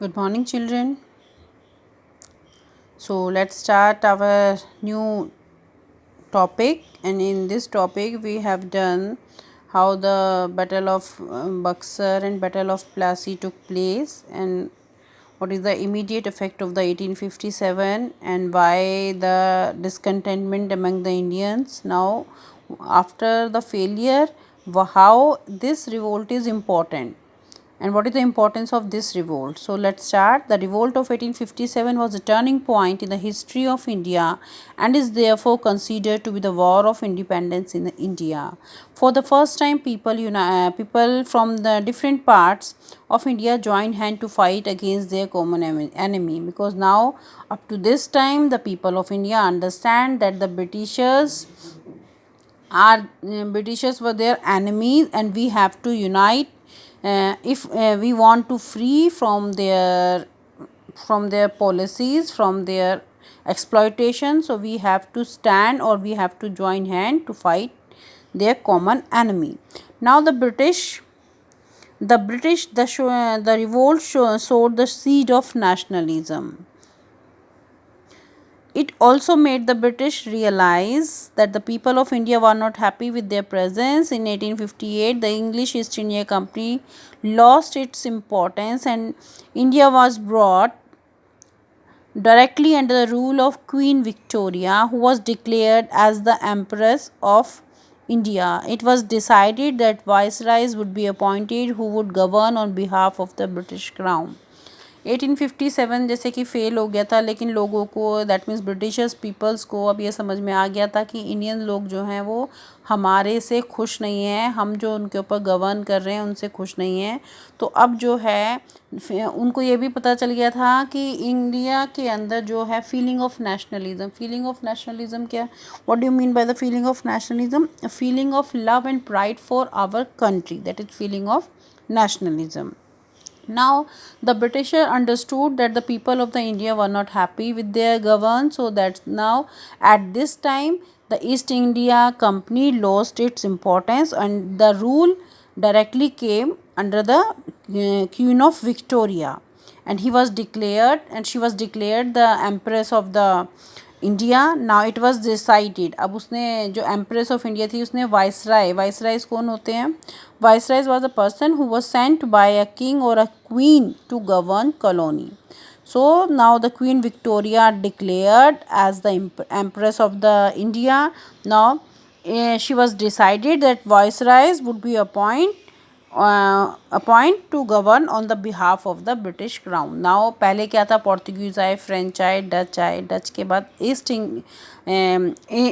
Good morning, children. So, let's start our new topic. And in this topic, we have done how the Battle of Buxar and Battle of Plassey took place, and what is the immediate effect of the 1857 and why the discontentment among the Indians. Now, after the failure, how this revolt is important and what is the importance of this revolt. So let's start. The revolt of 1857 was a turning point in the history of India and is therefore considered to be the war of independence in India. For the first time, people from the different parts of India joined hand to fight against their common enemy, because now up to this time the people of India understand that the Britishers were their enemies, and we have to unite if we want to free from their policies, from their exploitation. So we have to stand, or we have to join hand to fight their common enemy. Now the revolt sowed the seed of nationalism. It also made the British realize that the people of India were not happy with their presence. In 1858, the English East India Company lost its importance, and India was brought directly under the rule of Queen Victoria, who was declared as the Empress of India. It was decided that viceroys would be appointed who would govern on behalf of the British Crown. 1857 जैसे कि fail हो गया था, लेकिन लोगों को, that means Britishers peoples को अब ये समझ में आ गया था कि इंडियन लोग जो हैं वो हमारे से खुश नहीं हैं, हम जो उनके ऊपर गवर्न कर रहे हैं उनसे खुश नहीं हैं. तो अब जो है उनको ये भी पता चल गया था कि इंडिया के अंदर जो है फीलिंग ऑफ नेशनलिज्म क्या, what do you mean by the feeling of nationalism? Feeling of love and pride for our country, that is feeling of nationalism. Now, the British understood that the people of the India were not happy with their govern, so that now at this time the East India Company lost its importance, and the rule directly came under the Queen of Victoria, and she was declared the Empress of the India. Now it was decided, अब उसने जो empress of India थी उसने वाइसराइज कौन होते हैं? Viceroys was a person who was sent by a king और a queen to govern colony. So now the Queen Victoria declared as the Empress of the India. Now she was decided that viceroys would be appoint to govern on the behalf of the British Crown. Now पहले क्या था? Portuguese आए, French आए, Dutch के बाद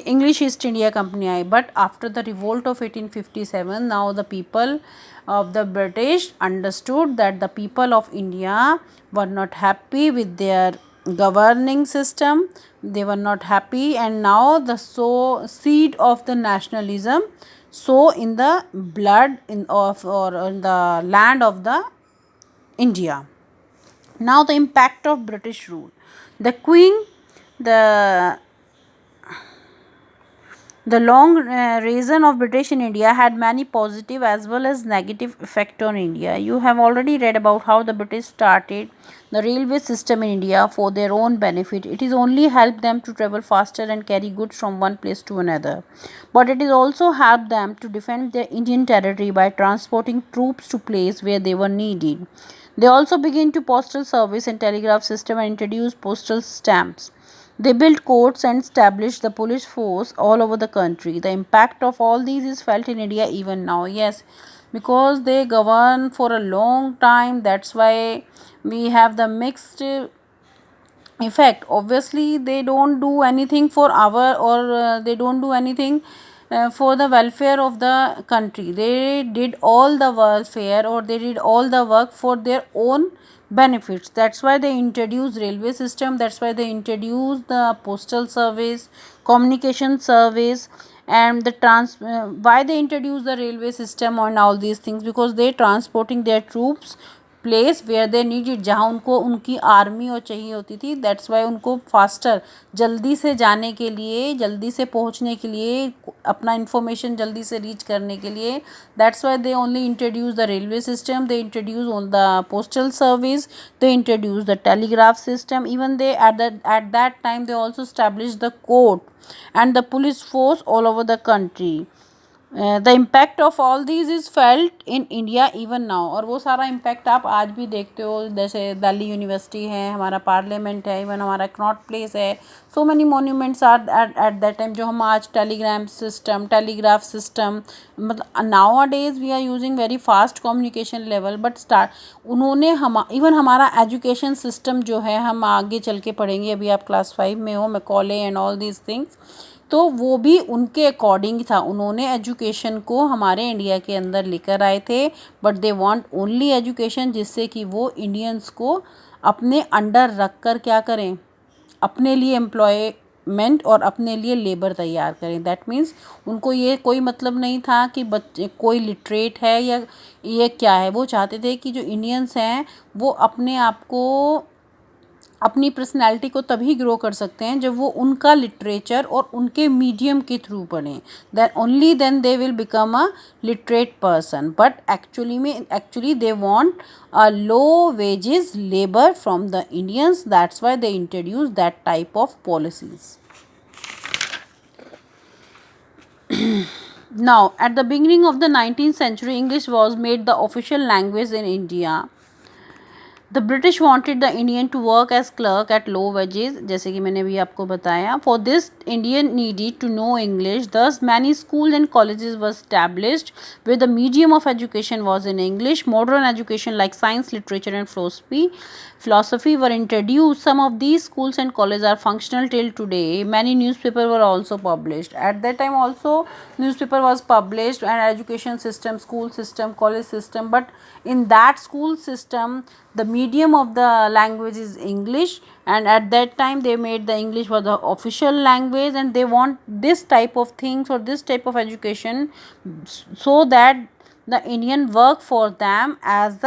English East India Company I. But after the revolt of 1857, now the people of the British understood that the people of India were not happy with their governing system. They were not happy, and now the seed of the nationalism sow in the blood or in the land of the India. Now the impact of British rule. The Queen, the the long reign of British in India had many positive as well as negative effect on India. You have already read about how the British started the railway system in India for their own benefit. It is only helped them to travel faster and carry goods from one place to another. But it is also helped them to defend their Indian territory by transporting troops to places where they were needed. They also began to postal service and telegraph system and introduced postal stamps. They built courts and established the police force all over the country. The impact of all these is felt in India even now. Yes, because they govern for a long time, that's why we have the mixed effect. Obviously they don't do anything for our, or they don't do anything for the welfare of the country. They did all the welfare, or they did all the work for their own benefits. That's why they introduced railway system, that's why they introduced the postal service, communication service, and the why they introduced the railway system and all these things, because they transporting their troops place where they needed, जहाँ उनको उनकी army और चाहिए होती थी. That's why उनको faster, जल्दी से जाने के लिए, जल्दी से पहुंचने के लिए, अपना इंफॉर्मेशन जल्दी से रीच करने के लिए, that's why they only introduce the railway system, they introduce on the postal service, they introduced the telegraph system. Even they at that time they also established the court and the police force all over the country. The impact of all these is felt in India even now. और वो सारा impact आप आज भी देखते हो, जैसे Delhi university है, हमारा पार्लियामेंट है, इवन हमारा कनॉट प्लेस है. So many monuments are at that time, जो हम आज टेलीग्राफ सिस्टम, मतलब nowadays we are using very fast communication level, but उन्होंने इवन हमारा एजुकेशन सिस्टम जो है, हम आगे चल के पढ़ेंगे, अभी आप क्लास 5 में हो, Macaulay and all these things, तो वो भी उनके अकॉर्डिंग था. उन्होंने एजुकेशन को हमारे इंडिया के अंदर लेकर आए थे, but they want only education, जिससे कि वो इंडियंस को अपने अंडर रख कर क्या करें, अपने लिए एम्प्लॉयमेंट और अपने लिए लेबर तैयार करें. दैट मीन्स उनको ये कोई मतलब नहीं था कि बच्चे कोई लिटरेट है या ये क्या है. वो चाहते थे कि जो इंडियंस हैं वो अपने आप को, अपनी पर्सनैलिटी को तभी ग्रो कर सकते हैं जब वो उनका लिटरेचर और उनके मीडियम के थ्रू पढ़ें. Than only then they will become a literate person. But actually they want a low wages labour from the Indians. That's why they introduce that type of policies. Now, at the beginning of the 19th century, English was made the official language in India. The British wanted the Indian to work as clerk at low wages, जैसे कि मैंने अभी आपको बताया. For this Indian needed to know English. Thus many school and colleges were established where the medium of education was in English. Modern education like science, literature and philosophy were introduced. Some of these schools and colleges are functional till today. Many newspapers were also published. At that time also newspaper was published, and education system, school system, college system, but in that school system the medium of the language is English, and at that time they made the English was the official language, and they want this type of things or this type of education so that the Indian work for them as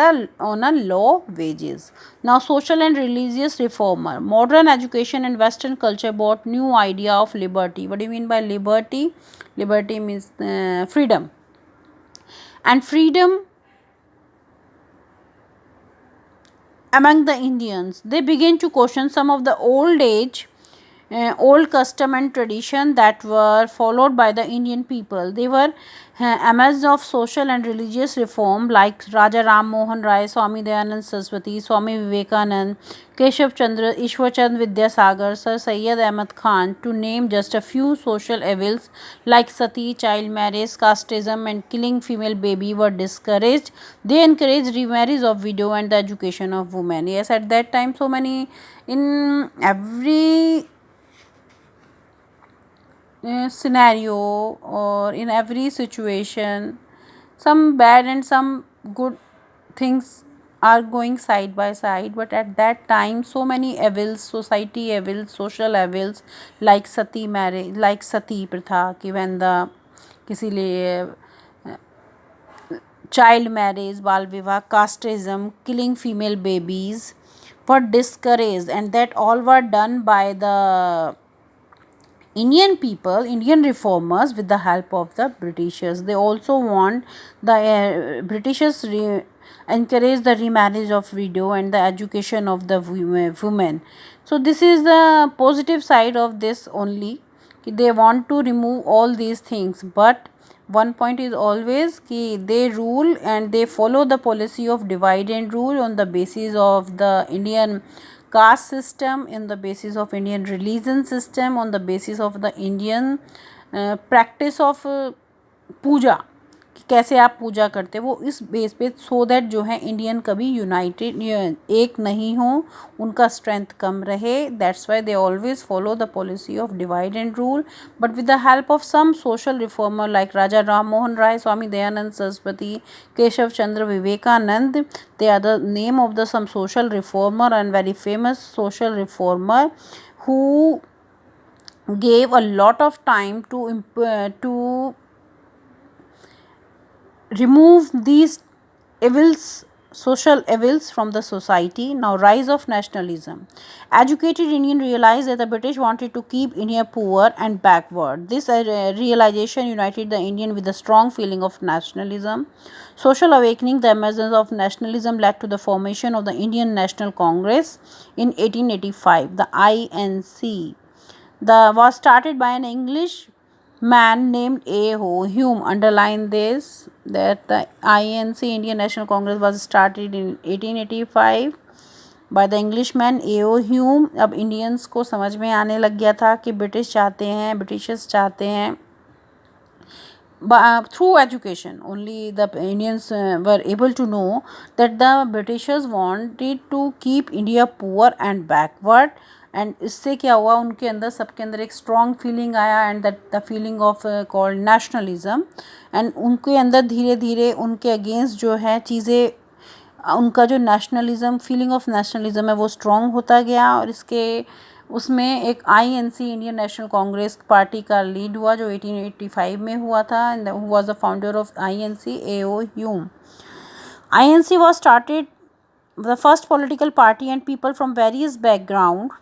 on a low wages. Now, social and religious reformer. Modern education and Western culture brought new idea of liberty. What do you mean by liberty? Liberty means freedom. And freedom among the Indians, they began to question some of the old custom and tradition that were followed by the Indian people. They were amazed of social and religious reform like Raja Ram Mohan Rai, Swami Dayanand Saraswati, Swami Vivekanand, Keshav Chandra, Ishwar Chand Vidyasagar, Sir Syed Ahmad Khan, to name just a few. Social evils like sati, child marriage, casteism and killing female baby were discouraged. They encouraged remarriage of widow and the education of women. Yes, at that time so many, in every scenario or in every situation, some bad and some good things are going side by side. But at that time so many evils, society evils, social evils like sati marriage, like sati pratha, कि when the किसी लिए child marriage, bal vivah, casteism, killing female babies were discouraged, and that all were done by the Indian people, Indian reformers with the help of the Britishers. They also want the Britishers encourage the remarriage of widow and the education of the women. So this is the positive side of this only. They want to remove all these things, but one point is always कि they rule and they follow the policy of divide and rule on the basis of the Indian caste system, in the basis of Indian religion system, on the basis of the Indian practice of पूजा, कि कैसे आप पूजा करते वो इस base पे, so that जो है Indian कभी यूनाइटेड एक नहीं हो, उनका स्ट्रेंथ कम रहे. That's why they always follow the policy of divide and rule, but with the help of some social reformer like Raja Ram Mohan Roy, Swami Dayanand Saraswati, Keshav Chandra Vivekananda. They are the name of the some social reformer and very famous social reformer who gave a lot of time to remove these evils social evils from the society. Now, rise of nationalism. Educated Indian realized that the British wanted to keep India poor and backward. This realization united the Indian with a strong feeling of nationalism. Social awakening. The emergence of nationalism led to the formation of the Indian National Congress in 1885. The INC was started by an English man named A.O. Hume. Underline this, that the INC, Indian National Congress, was started in 1885 by the Englishman A.O. Hume. अब Indians को समझ में आने लग गया था कि Britishers चाहते हैं through education only the Indians were able to know that the Britishers wanted to keep India poor and backward. And इससे क्या हुआ, उनके अंदर सबके अंदर एक स्ट्रॉन्ग फीलिंग आया and that the feeling of called nationalism. And उनके अंदर धीरे धीरे उनके अगेंस्ट जो है चीज़ें, उनका जो नेशनलिज्म, फीलिंग ऑफ नेशनलिज्म है वो स्ट्रॉन्ग होता गया. और इसके उसमें एक INC, Indian national Congress party का लीड हुआ जो 1885 में हुआ था. And who was the founder of INC, A.O. Hume. INC was started, the first political party, and people from various background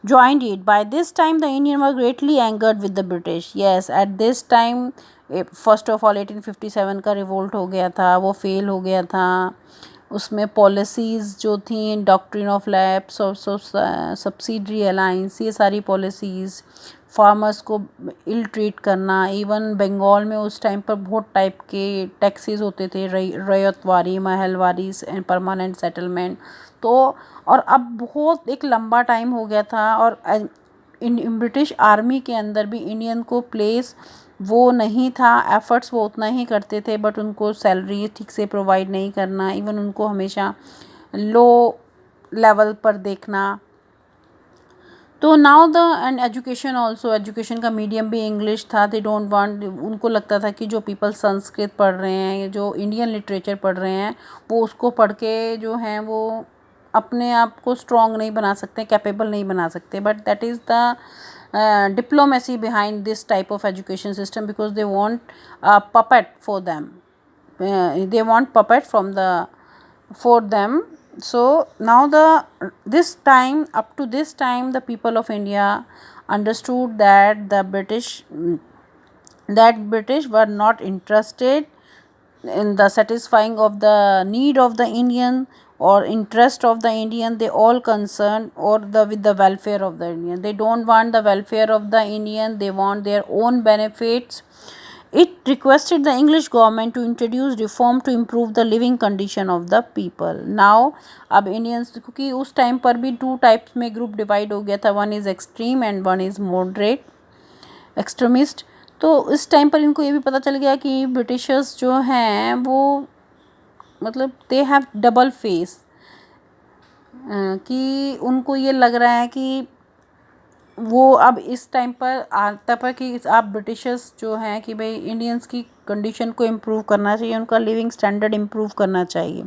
joined it. By this time the Indians were greatly angered with the British. Yes, at this time first of all 1857 का revolt हो गया था, वो fail हो गया था. उसमें policies जो थी, डॉक्ट्रिन ऑफ लैप्स और सब्सिडरी अलाइंस, ये सारी पॉलिसीज़, फार्मर्स को इल ट्रीट करना. इवन बंगाल में उस टाइम पर बहुत टाइप के टैक्सेस होते थे, ryotwari, Mahalwari and permanent settlement. तो और अब बहुत एक लंबा टाइम हो गया था और ब्रिटिश आर्मी के अंदर भी इंडियन को प्लेस वो नहीं था. एफ़र्ट्स वो उतना ही करते थे बट उनको सैलरी ठीक से प्रोवाइड नहीं करना, इवन उनको हमेशा लो लेवल पर देखना. तो now the end education also, education का मीडियम भी इंग्लिश था. दे डोंट वांट, उनको लगता था कि जो पीपल संस्कृत पढ़ रहे हैं, जो इंडियन लिटरेचर पढ़ रहे हैं, वो उसको पढ़ के जो हैं वो अपने आप को स्ट्रॉन्ग नहीं बना सकते, कैपेबल नहीं बना सकते. But that is the diplomacy behind this type of education system, because they want a puppet for them. They want puppet for them. So now this time, up to this time, the people of India understood that the British were not interested in the satisfying of the need of the Indian or interest of the Indian. They all concerned or with the welfare of the Indian. They don't want the welfare of the Indian, they want their own benefits. It requested the English government to introduce reform to improve the living condition of the people. Now अब Indians, क्योंकि उस time पर भी two types में group divide हो गया था, one is extreme and one is moderate extremist. तो इस टाइम पर इनको ये भी पता चल गया कि ब्रिटिशर्स जो हैं वो मतलब दे हैव डबल फेस, कि उनको ये लग रहा है कि वो अब इस टाइम पर आता पर कि आप ब्रिटिशर्स जो हैं कि भाई इंडियंस की कंडीशन को इम्प्रूव करना चाहिए, उनका लिविंग स्टैंडर्ड इम्प्रूव करना चाहिए.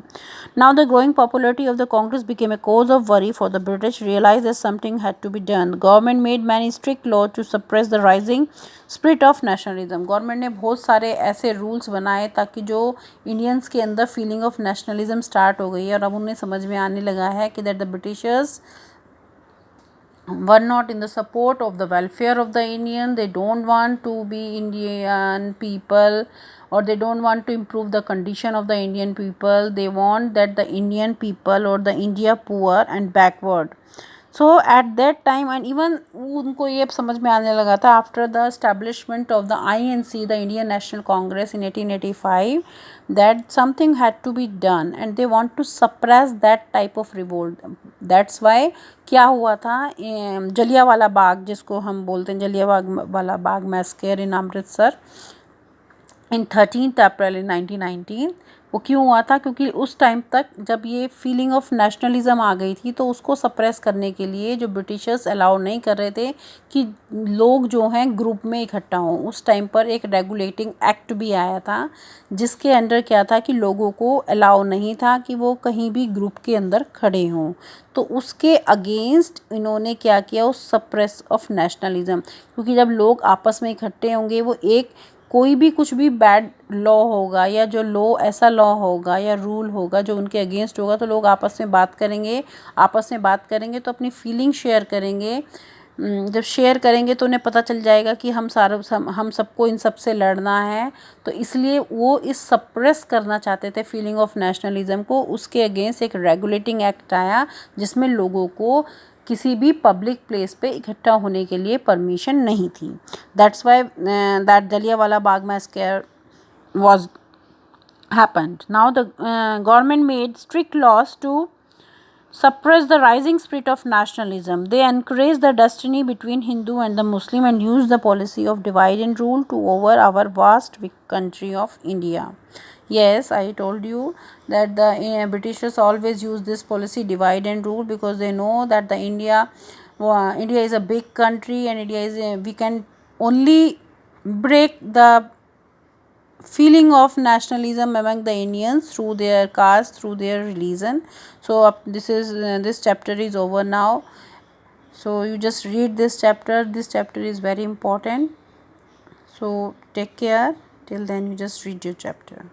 Now the growing popularity of the Congress became a cause of worry for the British. Realise that something had to be done. Government made many strict law to suppress the rising spirit of nationalism. Government ने बहुत सारे ऐसे rules बनाए ताकि जो Indians के अंदर feeling of nationalism start हो गई है और अब उन्हें समझ में आने लगा है कि that the Britishers were not in the support of the welfare of the Indian. They don't want to be Indian people, or they don't want to improve the condition of the Indian people. They want that the Indian people or the India poor and backward. So at that time, and even उनको ये समझ में आने लगा था after the establishment of the INC, the Indian National Congress in 1885, that something had to be done and they want to suppress that type of revolt. That's why क्या हुआ था, जलियांवाला बाग जिसको हम बोलते हैं, जलियांवाला बाग मैस्कर इन अमृतसर इन 13th अप्रैल इन 1919. वो क्यों हुआ था, क्योंकि उस टाइम तक जब ये फीलिंग ऑफ नेशनलिज्म आ गई थी तो उसको सप्रेस करने के लिए जो ब्रिटिशर्स अलाउ नहीं कर रहे थे कि लोग जो हैं ग्रुप में इकट्ठा हों. उस टाइम पर एक रेगुलेटिंग एक्ट भी आया था जिसके अंडर क्या था कि लोगों को अलाउ नहीं था कि वो कहीं भी ग्रुप के अंदर खड़े हों. तो उसके अगेंस्ट इन्होंने क्या किया, उस सप्रेस ऑफ नेशनलिज्म, क्योंकि जब लोग आपस में इकट्ठे होंगे वो एक कोई भी कुछ भी बैड लॉ होगा या जो लॉ ऐसा लॉ होगा या रूल होगा जो उनके अगेंस्ट होगा, तो लोग आपस में बात करेंगे, तो अपनी फीलिंग शेयर करेंगे। जब शेयर करेंगे तो उन्हें पता चल जाएगा कि हम सबको इन सब से लड़ना है। तो इसलिए वो इस सप्रेस करना चाहते थे फीलिंग ऑफ नेशनलिज्म को। उसके अगेंस्ट एक रेगुलेटिंग एक्ट आया जिसमें लोगों को किसी भी पब्लिक प्लेस पे इकट्ठा होने के लिए परमिशन नहीं थी। That's why that Jallianwala Bagh massacre was happened. Now the government made strict laws to suppress the rising spirit of nationalism. They encouraged the destiny between Hindu and the Muslim and used the policy of divide and rule to over our vast country of India. Yes, I told you that the Britishers always use this policy divide and rule because they know that India is a big country, and we can only break the feeling of nationalism among the Indians through their caste, through their religion. So this chapter is over now. So you just read this chapter. This chapter is very important. So take care. Till then, you just read your chapter.